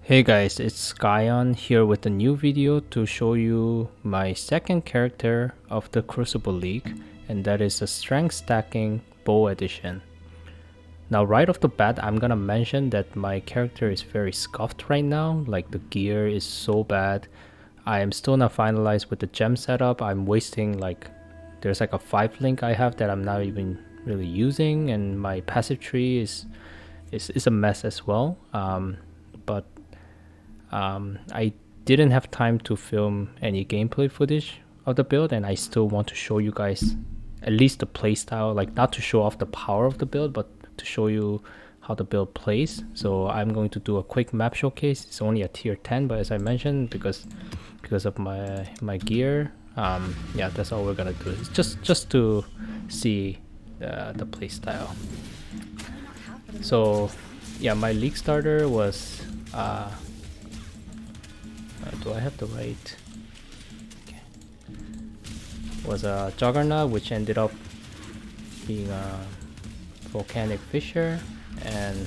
Hey guys, it's Skyon here with a new video to show you my second character of the Crucible League, and that is the Strength Stacking Bow Edition. Now right off the bat, I'm gonna mention that my character is very scuffed right now, like the gear is so bad. I am still not finalized with the gem setup. I'm wasting there's like a 5 link I have that I'm not even really using, and my passive tree is a mess as well. But I didn't have time to film any gameplay footage of the build, and I still want to show you guys at least the playstyle, like not to show off the power of the build, but to show you how the build plays. So I'm going to do a quick map showcase. It's only a tier 10, but as I mentioned, because of my gear, yeah, that's all we're gonna do. It's just to see the playstyle. So yeah, my league starter was do I have the right? Okay. Was a Juggernaut, which ended up being a Volcanic Fisher, and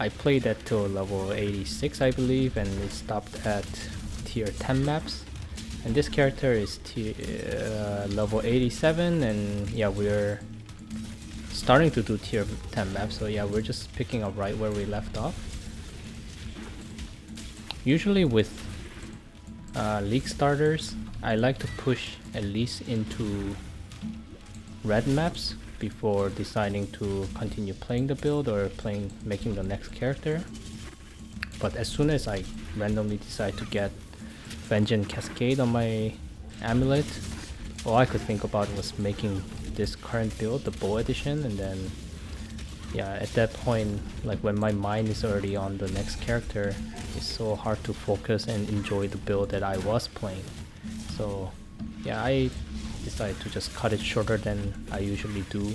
I played that till level 86, I believe, and it stopped at tier 10 maps. And this character is level 87, and yeah, we're starting to do tier 10 maps. So yeah, we're just picking up right where we left off. Usually with league starters, I like to push at least into red maps before deciding to continue playing the build or making the next character. But as soon as I randomly decide to get Vengeance Cascade on my amulet, all I could think about was making this current build, the Bow Edition, and then yeah, at that point, like when my mind is already on the next character, it's so hard to focus and enjoy the build that I was playing. So yeah, I decided to just cut it shorter than I usually do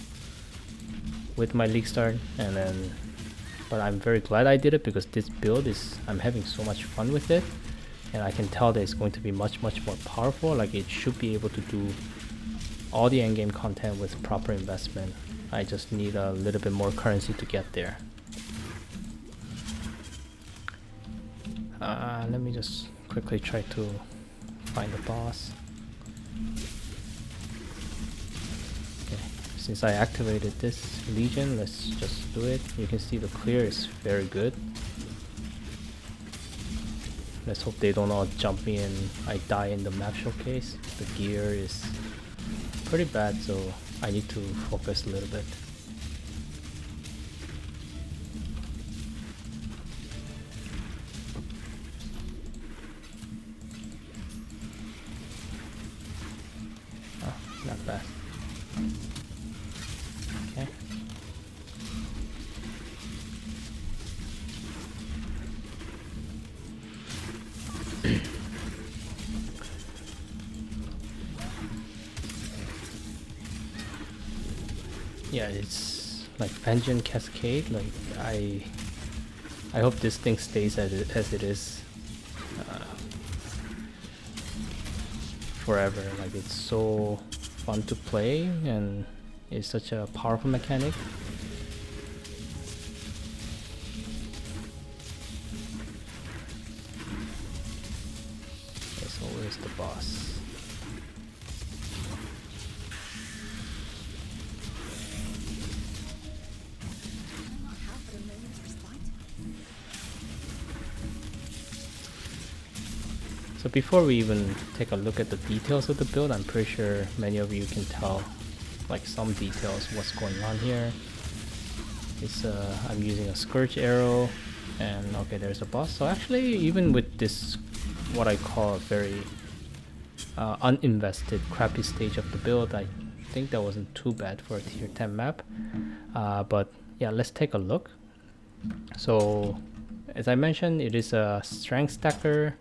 with my league start, and then but I'm very glad I did it because this build I'm having so much fun with it, and I can tell that it's going to be much more powerful. Like it should be able to do all the endgame content with proper investment. I just need a little bit more currency to get there. Let me just quickly try to find the boss. Okay, since I activated this Legion, let's just do it. You can see the clear is very good. Let's hope they don't all jump me and I die in the map showcase. The gear is pretty bad, so I need to focus a little bit. Oh, not bad. Okay. Yeah, it's like Vengeance Cascade. Like I hope this thing stays as it is forever. Like it's so fun to play and it's such a powerful mechanic. Okay, so where's the boss? So before we even take a look at the details of the build, I'm pretty sure many of you can tell like some details what's going on here. It's I'm using a Scourge arrow, and okay, there's a boss. So actually, even with this, what I call a very uninvested, crappy stage of the build, I think that wasn't too bad for a tier 10 map. But yeah, let's take a look. So as I mentioned, it is a strength stacker,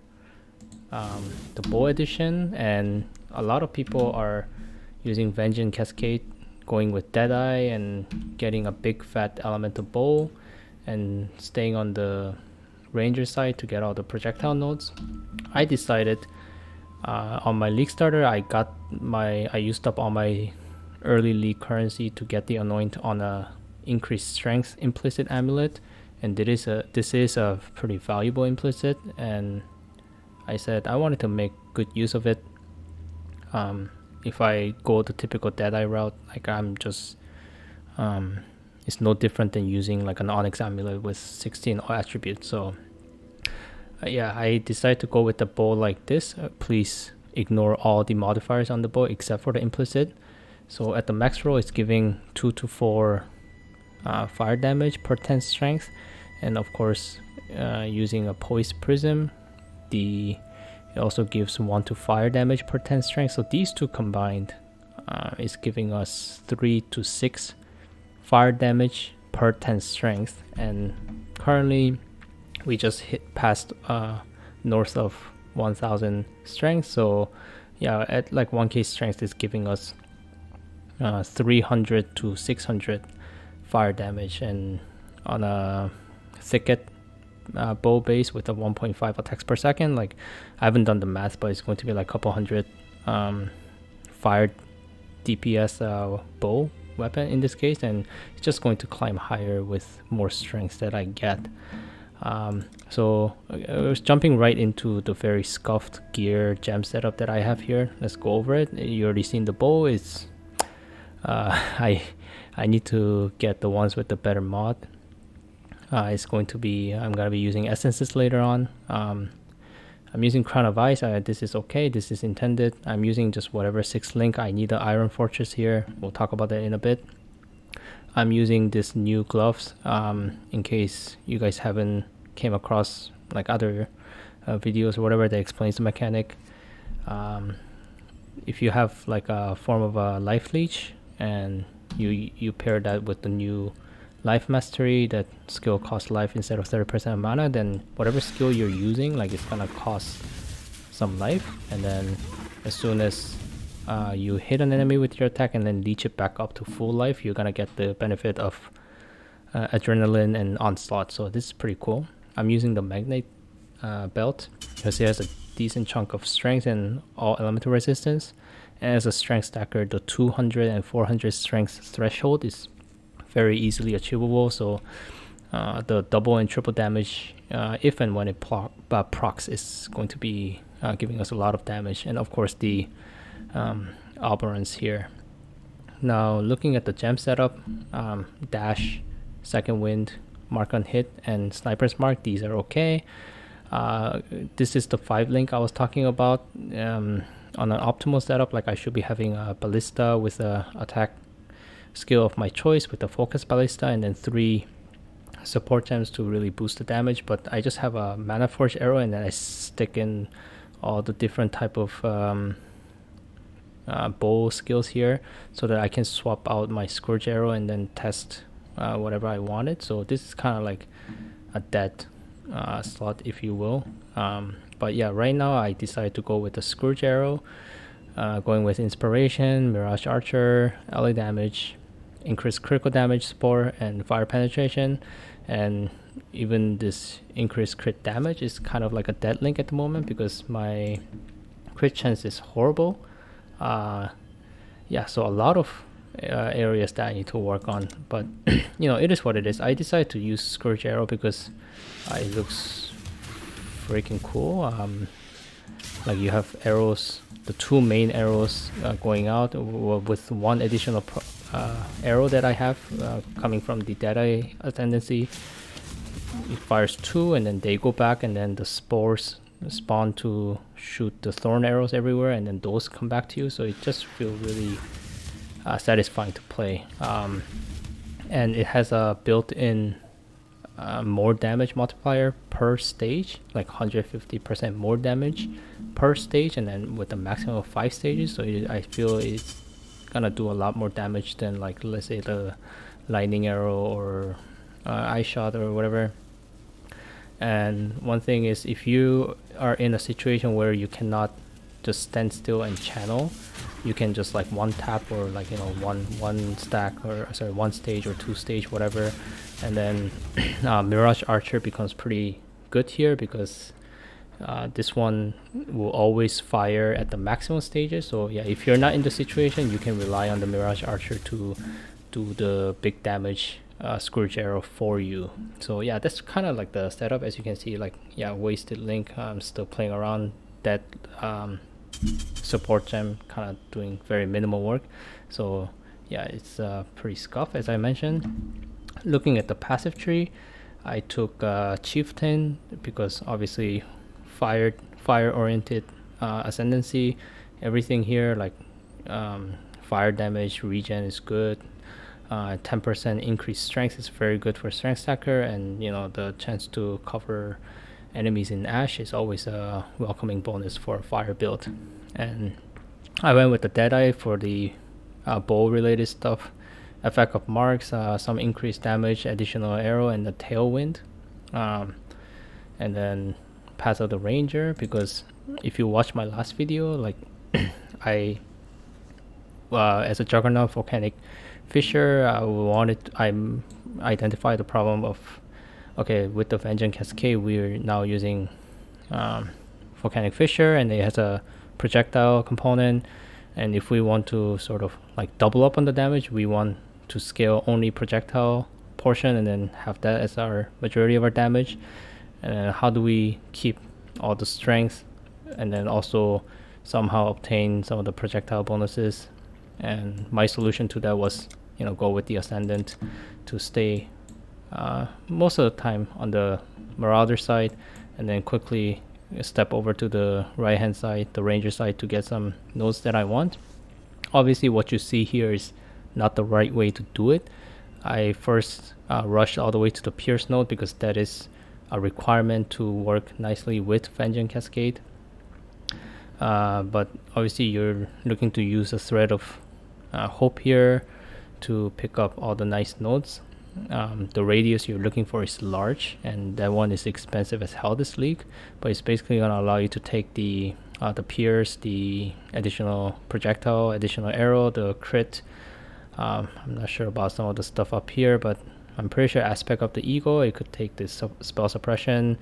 the Bow Edition, and a lot of people are using Vengeance Cascade, going with Deadeye and getting a big fat elemental bow and staying on the ranger side to get all the projectile nodes. I decided on my league starter, I used up all my early league currency to get the anoint on a increased strength implicit amulet, and this is a pretty valuable implicit, and I said I wanted to make good use of it. If I go the typical Deadeye route, like I'm just it's no different than using like an Onyx amulet with 16 attributes. So yeah, I decided to go with the bow like this. Please ignore all the modifiers on the bow except for the implicit. So at the max roll, it's giving 2 to 4 fire damage per 10 strength, and of course using a poised prism, it also gives 1 to fire damage per 10 strength. So these two combined is giving us 3 to 6 fire damage per 10 strength, and currently we just hit past north of 1000 strength. So yeah, at like 1k strength is giving us 300 to 600 fire damage, and on a thicket bow base with a 1.5 attacks per second, like I haven't done the math, but it's going to be like a couple hundred fire DPS bow weapon in this case, and it's just going to climb higher with more strength that I get. So I was jumping right into the very scuffed gear gem setup that I have here. Let's go over it. You already seen the bow. It's I need to get the ones with the better mod. It's going to be, I'm gonna be using essences later on. I'm using Crown of Ice. This is okay. This is intended. I'm using just whatever 6 link. I need the Iron Fortress here. We'll talk about that in a bit. I'm using this new gloves in case you guys haven't came across like other videos or whatever that explains the mechanic. If you have like a form of a life leech and you pair that with the new life mastery, that skill costs life instead of 30% mana, then whatever skill you're using, like it's gonna cost some life, and then as soon as you hit an enemy with your attack and then leech it back up to full life, you're gonna get the benefit of adrenaline and onslaught. So this is pretty cool. I'm using the magnet belt because it has a decent chunk of strength and all elemental resistance, and as a strength stacker, the 200 and 400 strength threshold is very easily achievable. So the double and triple damage, if and when it procs, is going to be giving us a lot of damage, and of course the operants here. Now looking at the gem setup, dash, second wind, mark on hit, and sniper's mark, these are okay. This is the 5 link I was talking about. On an optimal setup, like I should be having a ballista with a attack skill of my choice with the focus ballista, and then 3 support gems to really boost the damage. But I just have a mana forge arrow, and then I stick in all the different type of bow skills here so that I can swap out my scourge arrow and then test whatever I wanted. So this is kind of like a dead slot, if you will. But yeah, right now I decided to go with the scourge arrow, going with inspiration, mirage archer, ally damage, increased critical damage support, and fire penetration. And even this increased crit damage is kind of like a dead link at the moment because my crit chance is horrible. Yeah, so a lot of areas that I need to work on, but you know, it is what it is. I decided to use scourge arrow because it looks freaking cool. Like you have arrows, the 2 main arrows going out with 1 additional arrow that I have coming from the Deadeye ascendancy. It fires 2 and then they go back, and then the spores spawn to shoot the thorn arrows everywhere, and then those come back to you. So it just feels really satisfying to play. And it has a built-in more damage multiplier per stage, like 150% more damage per stage, and then with a maximum of 5 stages. So I feel it's gonna do a lot more damage than, like, let's say the lightning arrow or eye shot or whatever. And one thing is, if you are in a situation where you cannot just stand still and channel, you can just like 1 tap or like, you know, one stack, or sorry, 1 stage or 2 stage, whatever, and then Mirage Archer becomes pretty good here because this one will always fire at the maximum stages. So yeah, if you're not in the situation, you can rely on the Mirage Archer to do the big damage Scourge Arrow for you. So yeah, that's kind of like the setup. As you can see, like, yeah, wasted link. I'm still playing around that support gem, kind of doing very minimal work. So yeah, it's pretty scuffed, as I mentioned. Looking at the passive tree, I took Chieftain because obviously fire oriented ascendancy. Everything here, like fire damage, regen is good. 10% increased strength is very good for strength stacker, and you know, the chance to cover enemies in ash is always a welcoming bonus for a fire build. And I went with the Deadeye for the bow related stuff. Effect of marks, some increased damage, additional arrow, and the tailwind. And then Path of the Ranger, because if you watch my last video, like I as a Juggernaut Volcanic Fisher, I identified the problem of, okay, with the Vengeance Cascade, we're now using Volcanic Fisher, and it has a projectile component, and if we want to sort of like double up on the damage, we want to scale only projectile portion and then have that as our majority of our damage. And how do we keep all the strength and then also somehow obtain some of the projectile bonuses? And my solution to that was, you know, go with the Ascendant to stay most of the time on the Marauder side, and then quickly step over to the right hand side, the Ranger side, to get some nodes that I want. Obviously what you see here is not the right way to do it. I first rushed all the way to the Pierce node because that is a requirement to work nicely with Vengeance Cascade. But obviously you're looking to use a thread of hope here to pick up all the nice nodes. The radius you're looking for is large, and that one is expensive as hell this league, but it's basically going to allow you to take the pierce, the additional projectile, additional arrow, the crit. I'm not sure about some of the stuff up here, but I'm pretty sure aspect of the eagle, it could take this spell suppression,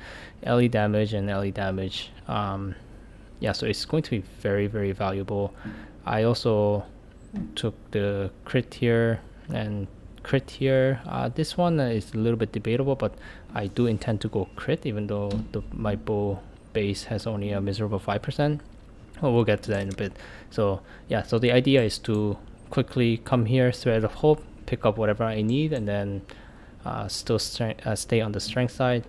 LE damage, and LE damage. Yeah, so it's going to be very, very valuable. I also took the crit here and crit here. This one is a little bit debatable, but I do intend to go crit, even though my bow base has only a miserable 5%. Well, we'll get to that in a bit. So yeah, so the idea is to quickly come here, thread of hope, pick up whatever I need, and then still stay on the strength side.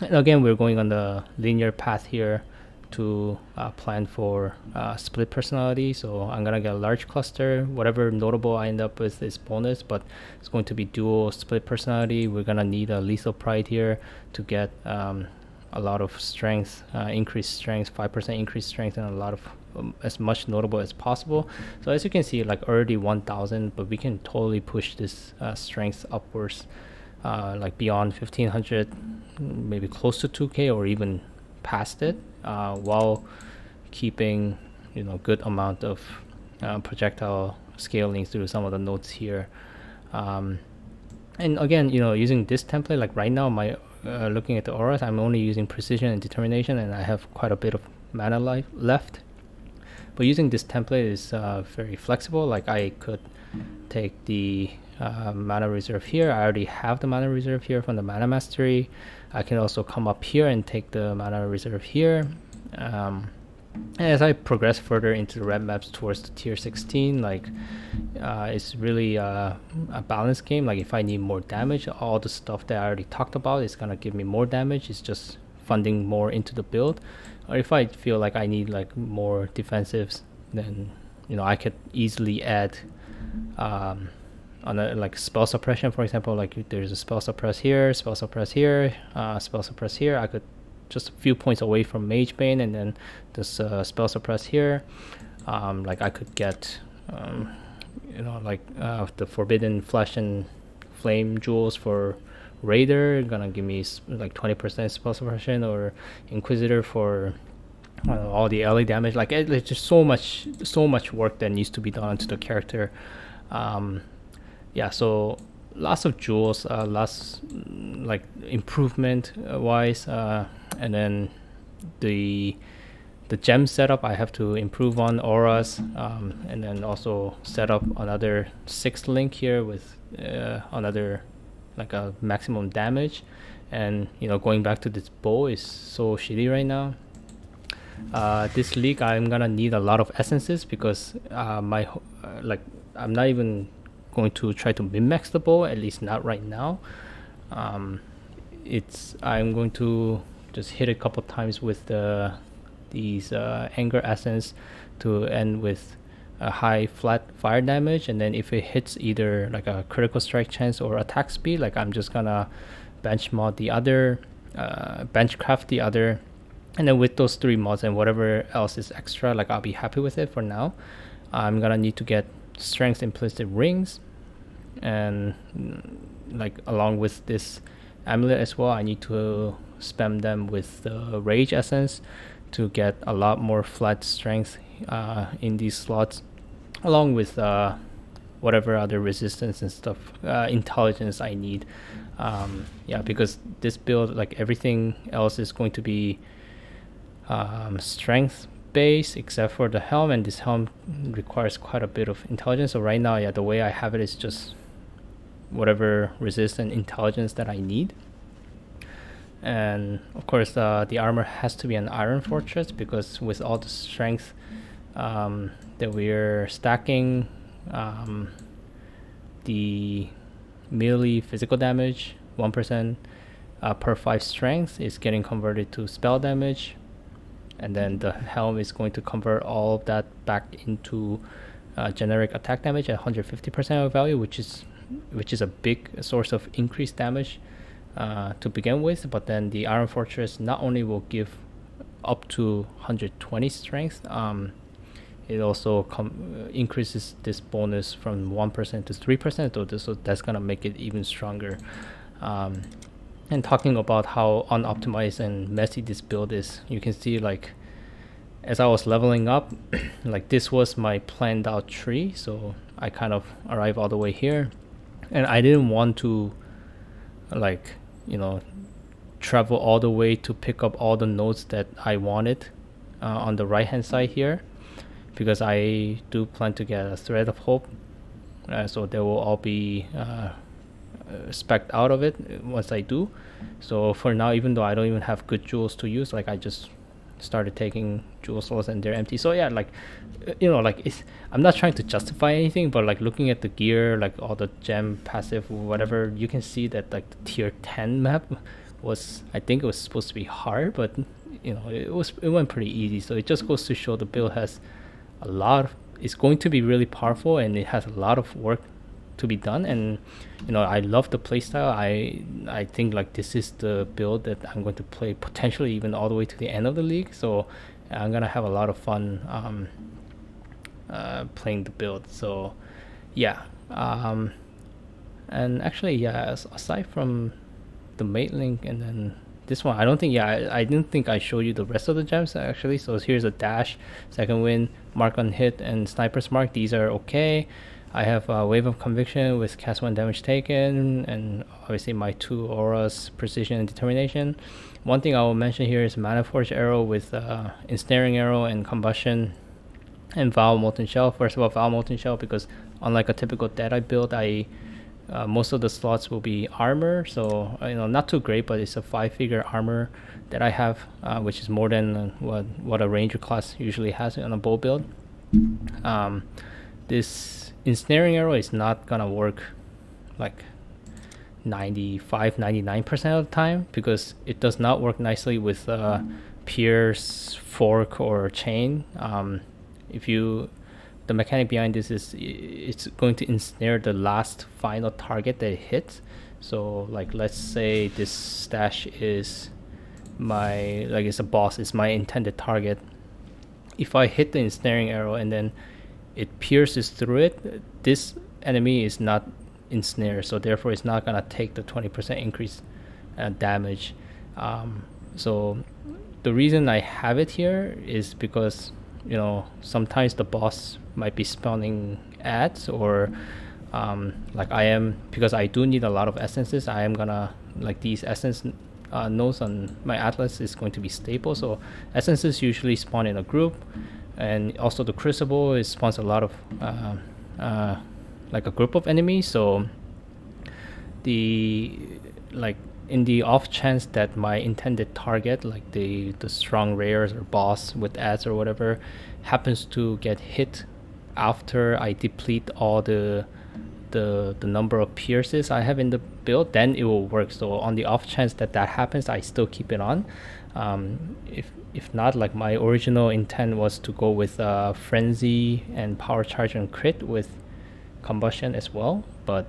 And again, we're going on the linear path here to plan for split personality. So I'm gonna get a large cluster. Whatever notable I end up with is bonus, but it's going to be dual split personality. We're gonna need a lethal pride here to get a lot of strength, increased strength, 5% increased strength, and a lot of as much notable as possible. So as you can see, like already 1000, but we can totally push this strength upwards, like beyond 1500, maybe close to 2k or even past it, while keeping, you know, good amount of projectile scaling through some of the nodes here. And again, you know, using this template, like right now, my looking at the auras, I'm only using precision and determination, and I have quite a bit of mana life left. But using this template is very flexible. Like I could take the mana reserve here. I already have the mana reserve here from the mana mastery. I can also come up here and take the mana reserve here. As I progress further into the red maps towards the tier 16, like it's really a balanced game. Like if I need more damage, all the stuff that I already talked about is gonna give me more damage. It's just funding more into the build. Or if I feel like I need like more defensives, then, you know, I could easily add on a, like spell suppression, for example. Like there's a spell suppress here, spell suppress here, spell suppress here. I could just a few points away from Mage Bane, and then this spell suppress here. Like I could get, you know, like the Forbidden Flesh and Flame jewels for Raider, gonna give me like 20% spell suppression, or Inquisitor for all the LA damage. Like there's just so much work that needs to be done to the character. Yeah, so lots of jewels, lots like improvement wise, and then the gem setup I have to improve on auras, and then also set up another 6th link here with another like a maximum damage. And going back to this bow is so shitty right now. This league I'm gonna need a lot of essences because my I'm not even going to try to min-max the bow, at least not right now. I'm going to just hit a couple times with these anger essence to end with a high flat fire damage, and then if it hits either like a critical strike chance or attack speed, like I'm just gonna bench mod the other, bench craft the other, and then with those 3 mods and whatever else is extra, like I'll be happy with it for now. I'm gonna need to get strength implicit rings, and like along with this amulet as well, I need to spam them with the rage essence to get a lot more flat strength in these slots, along with whatever other resistance and stuff, intelligence I need. Because this build, like everything else, is going to be strength based except for the helm, and this helm requires quite a bit of intelligence. So right now, the way I have it is just whatever resistance intelligence that I need. And of course the armor has to be an iron fortress, because with all the strength that we're stacking, the melee physical damage 1% per 5 strength is getting converted to spell damage, and then the helm is going to convert all of that back into generic attack damage at 150% of value, which is a big source of increased damage to begin with. But then the Iron Fortress not only will give up to 120 strength, it also increases this bonus from 1% to 3%, so that's gonna make it even stronger. And talking about how unoptimized and messy this build is, you can see, like, as I was leveling up, like this was my planned out tree, so I kind of arrived all the way here, and I didn't want to, like, travel all the way to pick up all the nodes that I wanted on the right hand side here, because I do plan to get a Thread of Hope, so they will all be spec'd out of it once I do. So for now, even though I don't even have good jewels to use, like, I just started taking jewel slots and they're empty. So yeah, like, I'm not trying to justify anything, but like looking at the gear, like all the gem passive, whatever, you can see that like the tier 10 map was, I think it was supposed to be hard, but it went pretty easy. So it just goes to show the build has a lot of, it's going to be really powerful, and it has a lot of work to be done. And I love the playstyle. I think like this is the build that I'm going to play potentially even all the way to the end of the league, so I'm gonna have a lot of fun playing the build. So yeah, and actually, yeah, aside from the mate link and then this one, I don't think, I didn't think I showed you the rest of the gems actually. So here's a dash, second wind, mark on hit, and sniper's mark. These are okay. I have a wave of conviction with cast 1 damage taken, and obviously my 2 auras, precision and determination. One thing I will mention here is mana forge arrow with ensnaring arrow and combustion, and Vow molten shell. First of all, Vow molten shell, because unlike a typical Deadeye build, most of the slots will be armor, so not too great, but it's a 5-figure armor that I have, which is more than what a ranger class usually has on a bow build. This ensnaring arrow is not gonna work like 95-99% of the time, because it does not work nicely with pierce, fork, or chain. The mechanic behind this is it's going to ensnare the last final target that it hits. So like, let's say this stash is it's a boss, it's my intended target. If I hit the ensnaring arrow and then it pierces through it, this enemy is not ensnared, so therefore it's not gonna take the 20% increase damage. So the reason I have it here is because sometimes the boss might be spawning ads, or because I do need a lot of essences, I am gonna, like, these essence nodes on my atlas is going to be stable. So essences usually spawn in a group, and also the Crucible spawns a lot of like a group of enemies. So the like in the off chance that my intended target, like the strong rares or boss with ads or whatever, happens to get hit after I deplete all the number of pierces I have in the build, then it will work. So on the off chance that happens, I still keep it on. If not, like my original intent was to go with frenzy and power charge and crit with combustion as well, but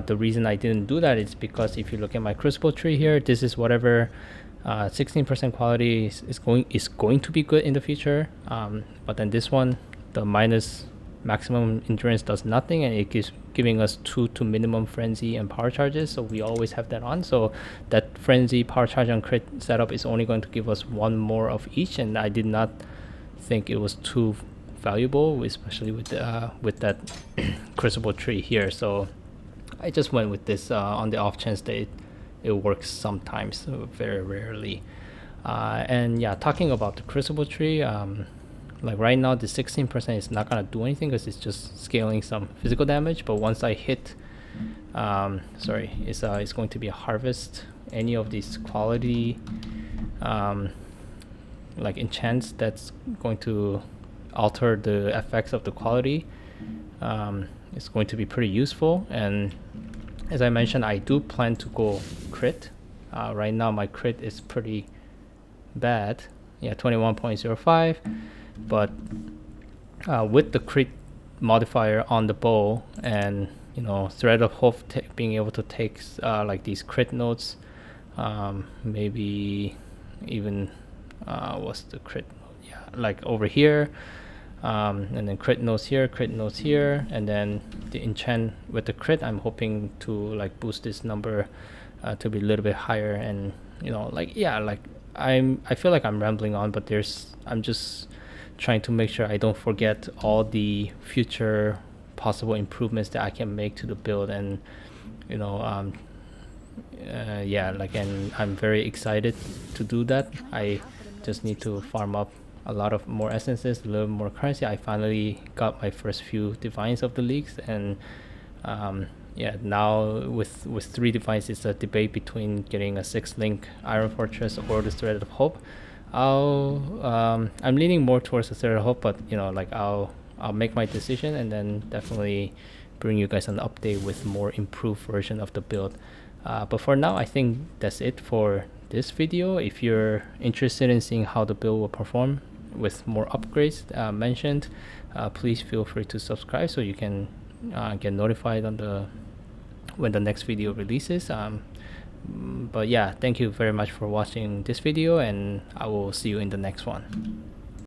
the reason I didn't do that is because if you look at my Crucible tree here, this is whatever 16% quality is going to be good in the future. But then this one, the minus maximum endurance does nothing, and it is giving us 2 to minimum frenzy and power charges, so we always have that on. So that frenzy, power charge, and crit setup is only going to give us 1 more of each, and I did not think it was too valuable, especially with that Crucible tree here. So I just went with this on the off chance that it works sometimes, so very rarely. And yeah, talking about the Crucible tree, like right now the 16% is not gonna do anything because it's just scaling some physical damage. But once I hit, it's going to be a harvest any of these quality like enchants that's going to alter the effects of the quality. It's going to be pretty useful. And as I mentioned, I do plan to go crit. Right now my crit is pretty bad, 21.05, but with the crit modifier on the bow and Thread of Hope being able to take like these crit notes, maybe even what's the crit note? Like over here, and then crit notes here, and then the enchant with the crit, I'm hoping to like boost this number to be a little bit higher. And I feel like I'm rambling on, but I'm just trying to make sure I don't forget all the future possible improvements that I can make to the build. And and I'm very excited to do that. I just need to farm up a lot of more essences, a little more currency. I finally got my first few divines of the leagues, and now with 3 divines, it's a debate between getting a 6-link Iron Fortress or the Thread of Hope. I'm leaning more towards the Thread of Hope, but I'll make my decision and then definitely bring you guys an update with more improved version of the build. But for now, I think that's it for this video. If you're interested in seeing how the build will perform with more upgrades mentioned, please feel free to subscribe so you can get notified on when the next video releases. But yeah, thank you very much for watching this video, and I will see you in the next one.